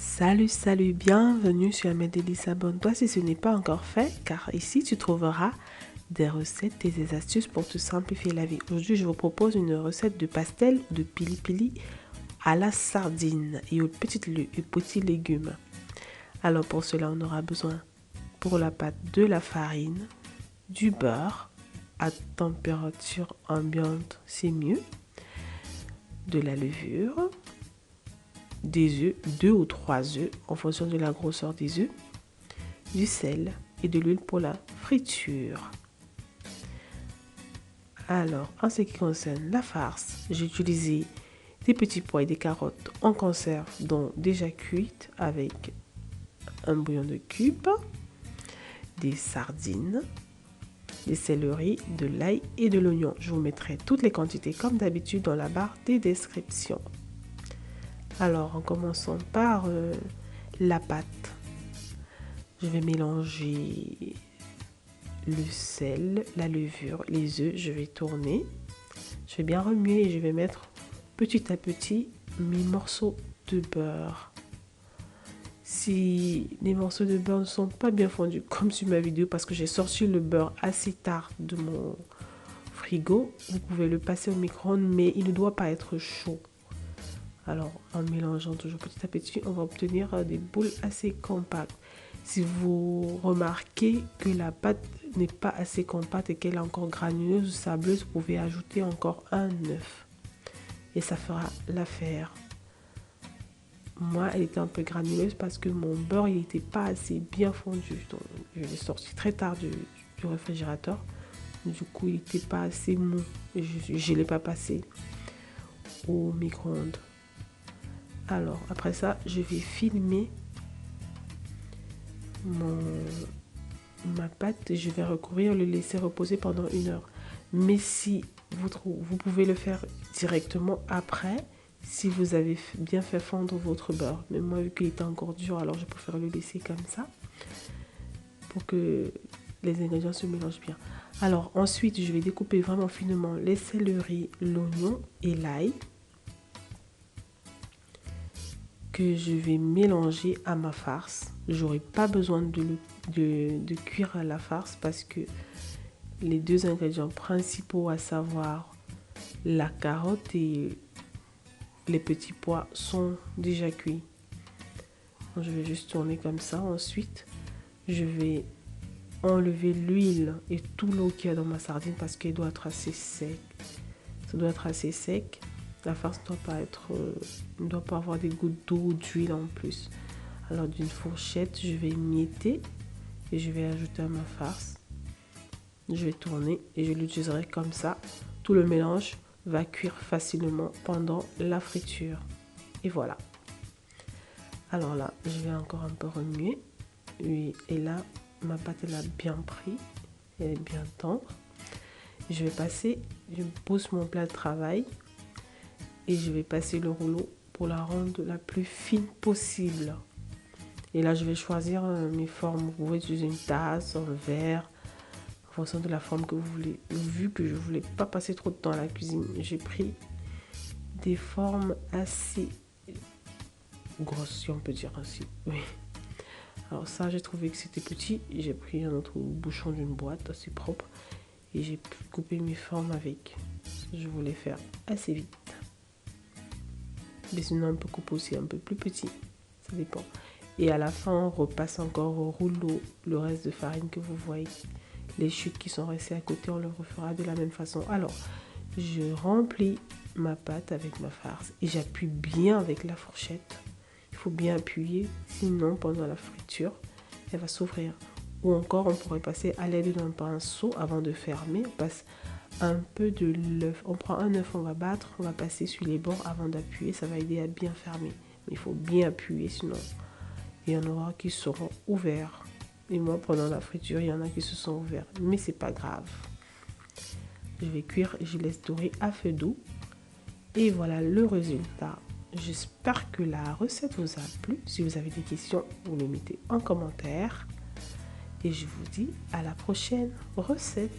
Salut, bienvenue sur Mes Délices. Abonne-toi si ce n'est pas encore fait, car ici tu trouveras des recettes et des astuces pour te simplifier la vie. Aujourd'hui, je vous propose une recette de pastel de pili-pili à la sardine et aux petits légumes. Alors pour cela, on aura besoin pour la pâte de la farine, du beurre à température ambiante, c'est mieux, de la levure, des œufs, 2 ou 3 œufs en fonction de la grosseur des œufs, du sel et de l'huile pour la friture. Alors, en ce qui concerne la farce, j'ai utilisé des petits pois et des carottes en conserve, dont déjà cuites avec un bouillon de cubes, des sardines, des céleris, de l'ail et de l'oignon. Je vous mettrai toutes les quantités comme d'habitude dans la barre des descriptions. Alors, en commençant par la pâte, je vais mélanger le sel, la levure, les œufs. Je vais tourner, je vais bien remuer et je vais mettre petit à petit mes morceaux de beurre. Si les morceaux de beurre ne sont pas bien fondus, comme sur ma vidéo, parce que j'ai sorti le beurre assez tard de mon frigo, vous pouvez le passer au micro-ondes, mais il ne doit pas être chaud. Alors, en mélangeant toujours petit à petit, on va obtenir des boules assez compactes. Si vous remarquez que la pâte n'est pas assez compacte et qu'elle est encore granuleuse ou sableuse, vous pouvez ajouter encore un œuf. Et ça fera l'affaire. Moi, elle était un peu granuleuse parce que mon beurre, il n'était pas assez bien fondu. Donc, je l'ai sorti très tard du réfrigérateur. Du coup, il n'était pas assez mou. Je ne l'ai pas passé au micro-ondes. Alors, après ça, je vais filmer ma pâte et je vais recourir, le laisser reposer pendant 1 heure. Mais si vous pouvez le faire directement après, si vous avez bien fait fondre votre beurre. Mais moi, vu qu'il était encore dur, alors je préfère le laisser comme ça pour que les ingrédients se mélangent bien. Alors, ensuite, je vais découper vraiment finement les céleris, l'oignon et l'ail, que je vais mélanger à ma farce. J'aurai pas besoin de cuire la farce parce que les 2 ingrédients principaux, à savoir la carotte et les petits pois, sont déjà cuits. Donc, je vais juste tourner comme ça. Ensuite, je vais enlever l'huile et tout l'eau qu'il y a dans ma sardine parce qu'elle doit être assez sec. Ça doit être assez sec. La farce ne doit pas avoir des gouttes d'eau ou d'huile en plus. Alors d'une fourchette, je vais mietter et je vais ajouter à ma farce. Je vais tourner et je l'utiliserai comme ça. Tout le mélange va cuire facilement pendant la friture. Et voilà. Alors là, je vais encore un peu remuer. Et là, ma pâte elle a bien pris. Elle est bien tendre. Je pose mon plat de travail. Et je vais passer le rouleau pour la rendre la plus fine possible. Et là, je vais choisir mes formes. Vous pouvez utiliser une tasse, un verre, en fonction de la forme que vous voulez. Vu que je ne voulais pas passer trop de temps à la cuisine, j'ai pris des formes assez grosses, si on peut dire ainsi. Oui. Alors ça, j'ai trouvé que c'était petit. J'ai pris un autre bouchon d'une boîte assez propre. Et j'ai coupé mes formes avec. Je voulais faire assez vite. Mais sinon, on peut couper aussi un peu plus petit. Ça dépend. Et à la fin, on repasse encore au rouleau le reste de farine que vous voyez. Les chutes qui sont restées à côté, on le refera de la même façon. Alors, je remplis ma pâte avec ma farce et j'appuie bien avec la fourchette. Il faut bien appuyer, sinon pendant la friture, elle va s'ouvrir. Ou encore, on pourrait passer à l'aide d'un pinceau avant de fermer. On passe un peu de l'œuf. On prend un œuf, on va battre, on va passer sur les bords avant d'appuyer. Ça va aider à bien fermer. Mais il faut bien appuyer, sinon il y en aura qui seront ouverts. Et moi, pendant la friture, il y en a qui se sont ouverts. Mais c'est pas grave. Je vais cuire et je laisse dorer à feu doux. Et voilà le résultat. J'espère que la recette vous a plu. Si vous avez des questions, vous les mettez en commentaire. Et je vous dis à la prochaine recette.